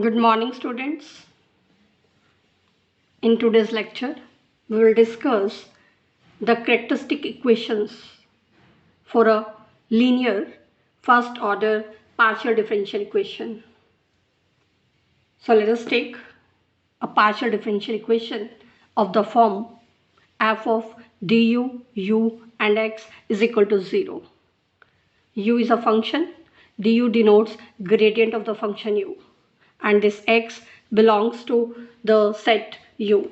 Good morning, students. In today's lecture, we will discuss the characteristic equations for a linear first order partial differential equation. So let us take a partial differential equation of the form f of du, u and x is equal to 0. U is a function, du denotes gradient of the function u, and this x belongs to the set U,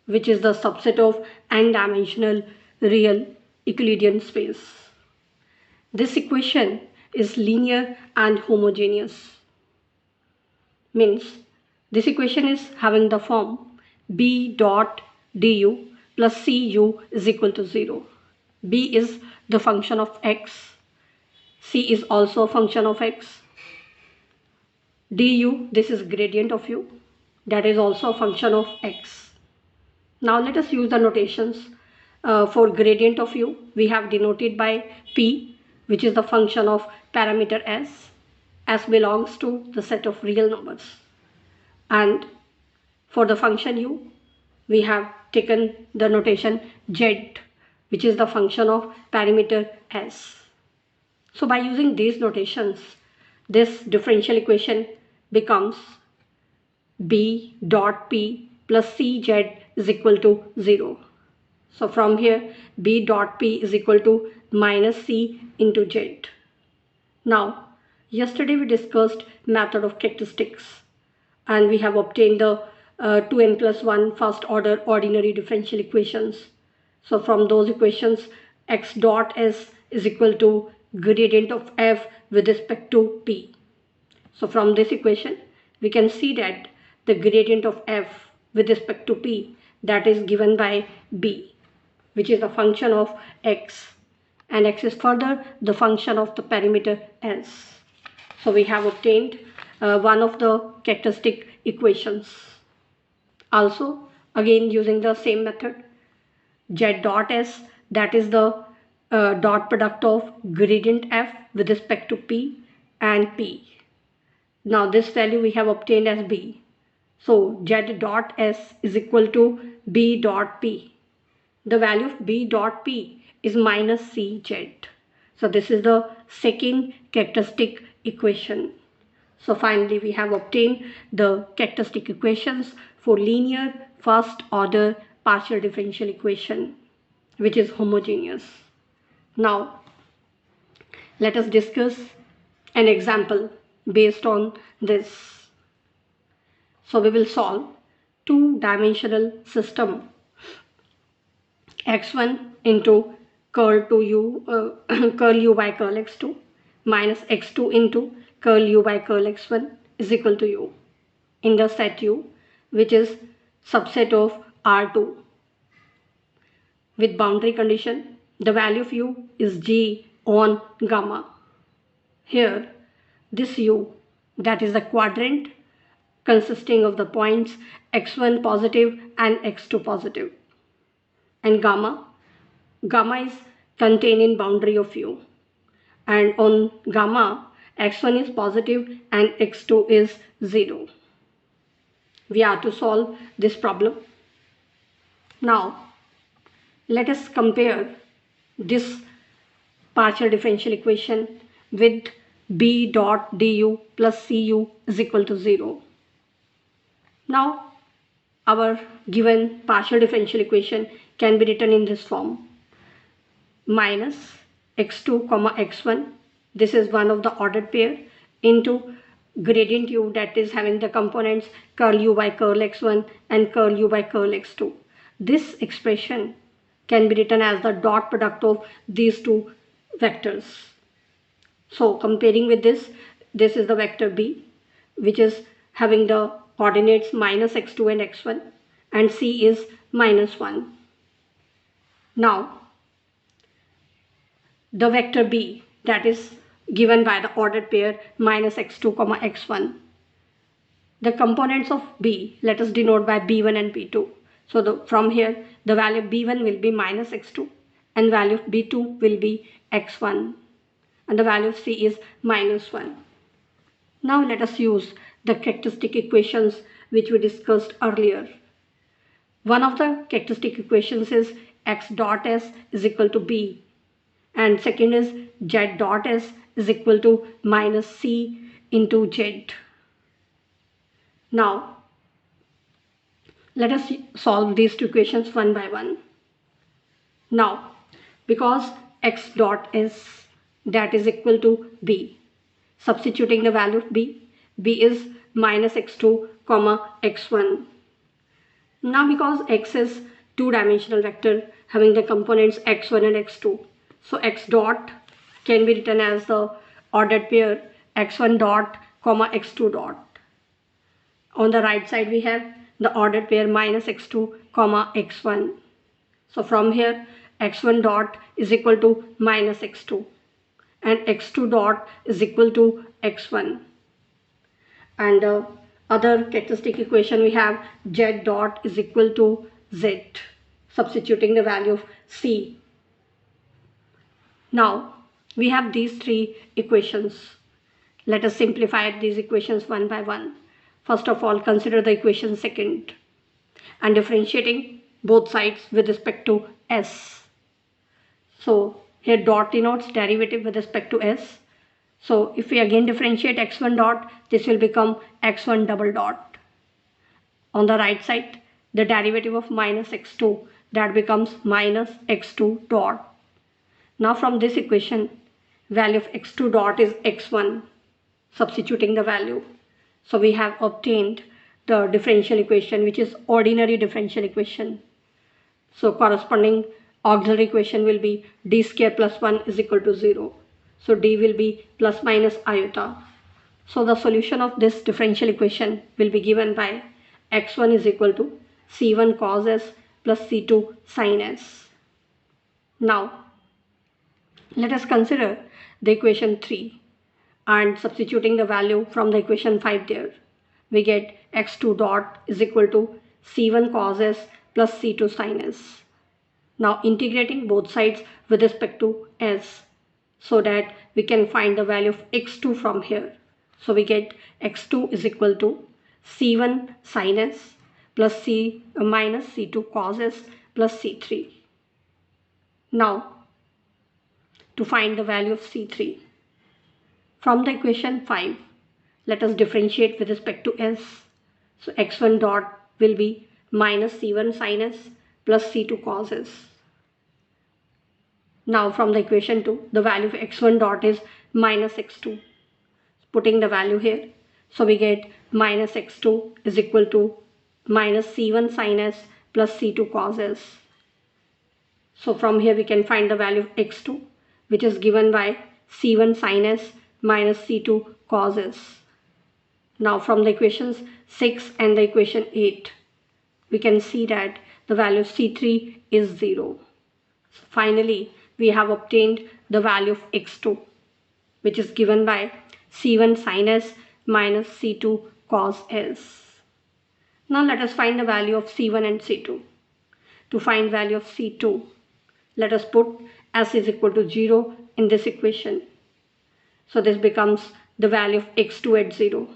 which is the subset of n-dimensional real Euclidean space. This equation is linear and homogeneous. Means this equation is having the form b dot du plus cu is equal to 0. B is the function of x. C is also a function of x. Du, this is gradient of u, that is also a function of x. Now let us use the notations. For gradient of u, we have denoted by p, which is the function of parameter s. S belongs to the set of real numbers. And for the function u, we have taken the notation z, which is the function of parameter s. So by using these notations, this differential equation becomes b dot p plus cz is equal to 0. So from here, b dot p is equal to minus c into z. Now, yesterday we discussed method of characteristics and we have obtained the 2n plus 1 first order ordinary differential equations. So from those equations, x dot s is equal to gradient of f with respect to p. So from this equation, we can see that the gradient of f with respect to p, that is given by b, which is a function of x, and x is further the function of the parameter s. So we have obtained one of the characteristic equations. Also, again using the same method, z dot s, that is the dot product of gradient f with respect to p and p. Now this value we have obtained as b. So z dot s is equal to b dot p. The value of b dot p is minus cz. So this is the second characteristic equation. So finally we have obtained the characteristic equations for linear first order partial differential equation, which is homogeneous. Now let us discuss an example based on this. So we will solve two-dimensional system x1 into curl to u curl u by curl x2 minus x2 into curl u by curl x1 is equal to u in the set U, which is subset of R2. With boundary condition, the value of u is g on gamma. Here, this u, that is the quadrant consisting of the points x1 positive and x2 positive, and gamma is contained in boundary of u, and on gamma x1 is positive and x2 is 0. We have to solve this problem. Now let us compare this partial differential equation with b dot du plus cu is equal to 0. Now our given partial differential equation can be written in this form: minus x2 comma x1, this is one of the ordered pair, into gradient u, that is having the components curl u by curl x1 and curl u by curl x2. This expression can be written as the dot product of these two vectors. So comparing with this is the vector b, which is having the coordinates minus x2 and x1, and c is minus 1. Now the vector b, that is given by the ordered pair minus x2 comma x1. The components of b, let us denote by b1 and b2. So from here the value of b1 will be minus x2 and value of b2 will be x1, and the value of c is minus 1. Now let us use the characteristic equations which we discussed earlier. One of the characteristic equations is x dot s is equal to b, and second is z dot s is equal to minus c into z. Now, let us solve these two equations one by one. Now, because x dot s that is equal to b, substituting the value of b is minus x2 comma x1. Now, because x is two-dimensional vector having the components x1 and x2, so x dot can be written as the ordered pair x1 dot comma x2 dot. On the right side we have the ordered pair minus x2 comma x1. So from here x1 dot is equal to minus x2 and x2 dot is equal to x1. And the other characteristic equation we have z dot is equal to z, substituting the value of c. Now we have these three equations. Let us simplify these equations one by one. First of all, consider the equation second and differentiating both sides with respect to s. So here dot denotes derivative with respect to s. So if we again differentiate x1 dot, this will become x1 double dot. On the right side, the derivative of minus x2, that becomes minus x2 dot. Now from this equation, value of x2 dot is x1, substituting the value. So we have obtained the differential equation, which is ordinary differential equation. So corresponding auxiliary equation will be d square plus 1 is equal to 0. So d will be plus minus iota. So the solution of this differential equation will be given by x1 is equal to c1 cos s plus c2 sin s. Now let us consider the equation 3 and substituting the value from the equation 5 there. We get x2 dot is equal to c1 cos s plus c2 sin s. Now integrating both sides with respect to s, so that we can find the value of x2 from here. So we get x2 is equal to c1 sin s plus c minus c2 cos s plus c3. Now to find the value of c3, from the equation 5, let us differentiate with respect to s. So x1 dot will be minus c1 sin s plus c2 cos s. Now from the equation 2, the value of x1 dot is minus x2. Putting the value here, so we get minus x2 is equal to minus c1 sin s plus c2 cos s. So from here we can find the value of x2, which is given by c1 sin s minus c2 cos s. Now from the equations 6 and the equation 8, we can see that the value of c3 is 0. So finally, we have obtained the value of x2, which is given by c1 sin s minus c2 cos s. Now let us find the value of c1 and c2. To find value of c2, let us put s is equal to 0 in this equation. So this becomes the value of x2 at 0.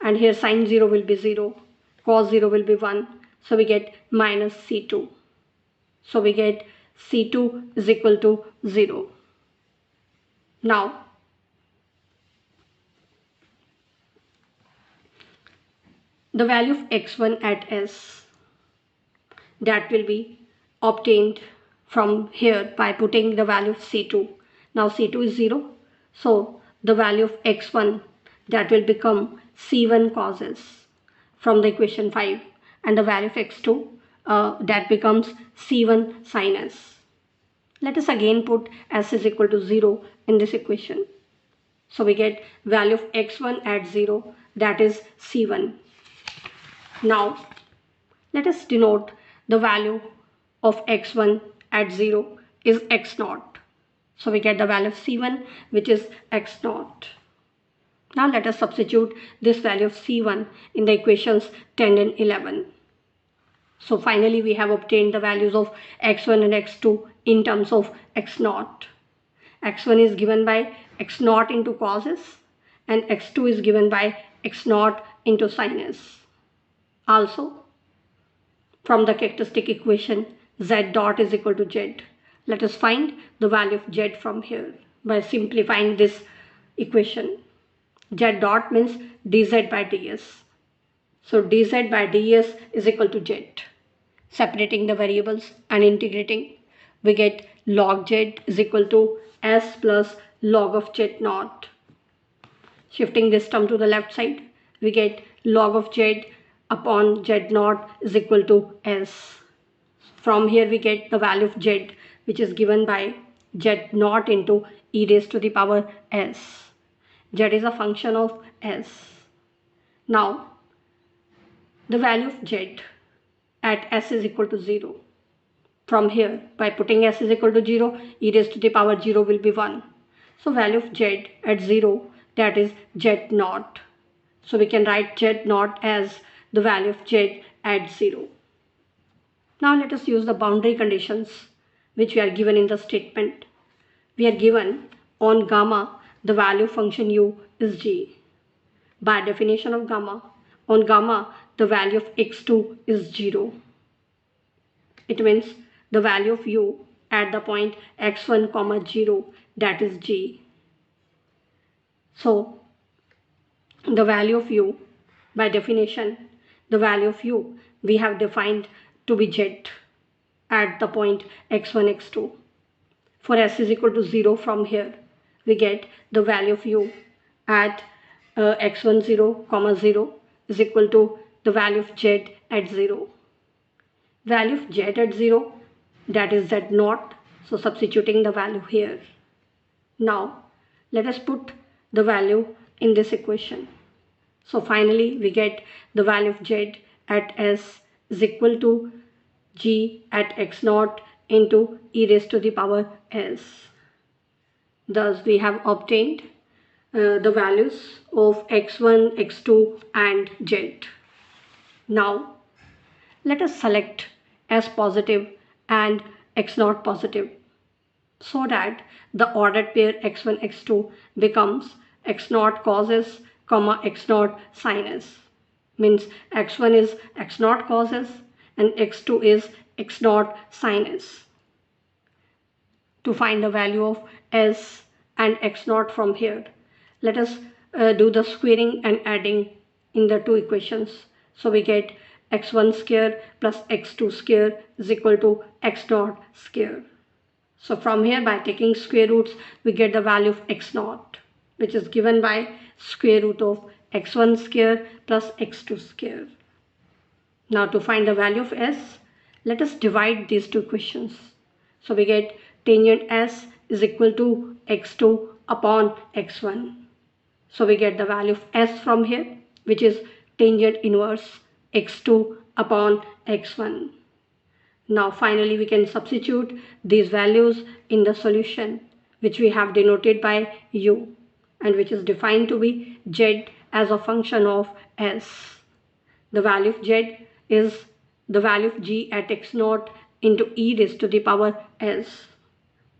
And here sin 0 will be 0, cos 0 will be 1. So we get minus c2. So we get c2 is equal to 0. Now the value of x1 at s, that will be obtained from here by putting the value of c2. Now c2 is 0. So the value of x1, that will become c1 cos s from the equation 5, and the value of x2 that becomes c1 sin s. Let us again put s is equal to 0 in this equation. So we get value of x1 at 0, that is c1. Now let us denote the value of x1 at 0 is x0. So we get the value of c1, which is x0. Now let us substitute this value of c1 in the equations 10 and 11. So finally we have obtained the values of x1 and x2 in terms of x0. x1 is given by x0 into cos s and x2 is given by x naught into sin s. Also, from the characteristic equation z dot is equal to z, let us find the value of z from here by simplifying this equation. Z dot means dz by ds. So dz by ds is equal to z. Separating the variables and integrating, we get log z is equal to s plus log of z naught. Shifting this term to the left side, we get log of z upon z naught is equal to s. From here we get the value of z, which is given by z naught into e raised to the power s. Z is a function of s. Now, the value of z at s is equal to 0. From here, by putting s is equal to 0, e raised to the power 0 will be 1. So value of z at 0, that is z naught. So we can write z naught as the value of z at 0. Now let us use the boundary conditions which we are given in the statement. We are given on gamma the value function u is g. By definition of gamma, on gamma the value of x2 is 0. It means the value of u at the point x1 comma 0, that is g. So the value of u, by definition, the value of u we have defined to be z at the point x1 x2. For s is equal to 0, from here we get the value of u at x1 0 comma 0 is equal to the value of z at 0. Value of z at 0, that is z naught. So substituting the value here. Now let us put the value in this equation. So finally we get the value of z at s is equal to g at x naught into e raised to the power s. Thus we have obtained the values of x1, x2 and z. Now let us select s positive and x naught positive so that the ordered pair x1, x2 becomes x naught cos s comma x naught sin s. Means x1 is x naught cos s and x2 is x naught sin s. To find the value of s and x naught from here, let us do the squaring and adding in the two equations. So we get x1 square plus x2 square is equal to x naught square. So from here, by taking square roots, we get the value of x naught, which is given by square root of x1 square plus x2 square. Now to find the value of s, let us divide these two equations. So we get tangent s is equal to x2 upon x1. So we get the value of s from here, which is tangent inverse x2 upon x1. Now finally we can substitute these values in the solution, which we have denoted by u and which is defined to be z as a function of s. The value of z is the value of g at x naught into e raised to the power s.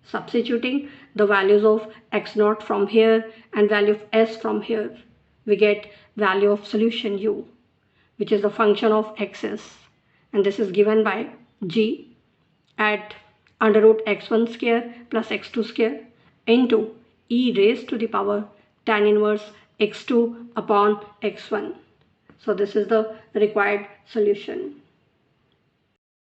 Substituting the values of x naught from here and value of s from here, we get value of solution u, which is the function of xs, and this is given by g at under root x1 square plus x2 square into e raised to the power tan inverse x2 upon x1. So this is the required solution.